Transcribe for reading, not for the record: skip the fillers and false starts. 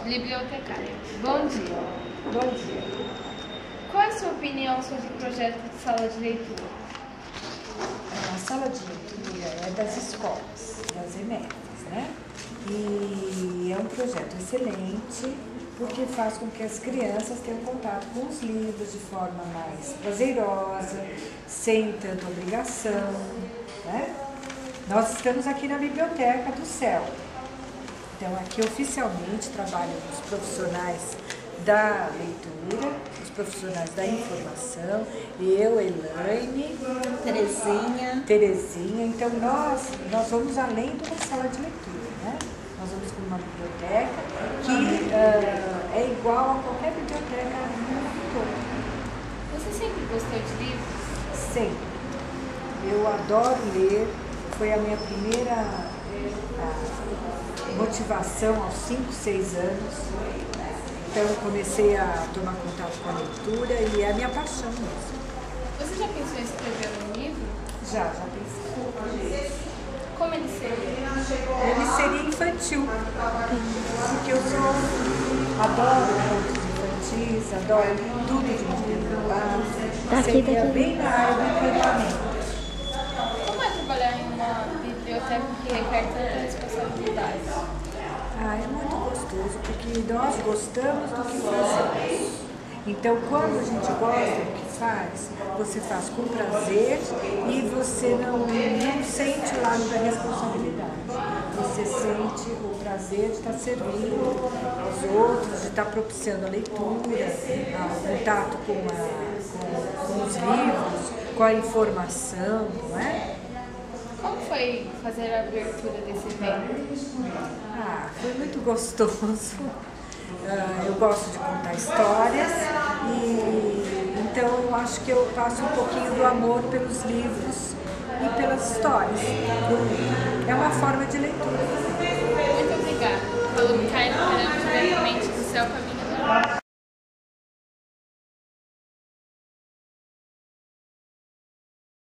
Bibliotecária. Bom dia. Bom dia. Qual é a sua opinião sobre o projeto de sala de leitura? A sala de leitura é das escolas, das EMEFs, né? E é um projeto excelente porque faz com que as crianças tenham contato com os livros de forma mais prazerosa, sem tanta obrigação, né? Nós estamos aqui na Biblioteca do Céu. Então, aqui oficialmente trabalham os profissionais da leitura, os profissionais da informação, eu, Elaine, Terezinha. Então, nós vamos além de uma sala de leitura, né? Nós vamos para uma biblioteca que é igual a qualquer biblioteca no mundo todo. Você sempre gostou de livros? Sempre. Eu adoro ler, foi a minha primeira motivação aos 5, 6 anos. Então eu comecei a tomar contato com a leitura e é a minha paixão mesmo. Você já pensou em escrever um livro? Já pensei. Como ele seria? Ele seria infantil, porque eu adoro contos infantis, adoro tudo de Monteiro Lobato. Seria bem na área do encantamento. Como é trabalhar em uma biblioteca que requer tanta responsabilidade? É muito gostoso, porque nós gostamos do que fazemos. Então, quando a gente gosta do que faz, você faz com prazer e você não sente o lado da responsabilidade. Você sente o prazer de estar servindo aos outros, de estar propiciando a leitura, o contato com os livros, com a informação, não é? Como foi fazer a abertura desse evento? Foi muito gostoso. Eu gosto de contar histórias e então eu acho que eu passo um pouquinho do amor pelos livros e pelas histórias. É uma forma de leitura. Muito obrigada. Falou, Micaela.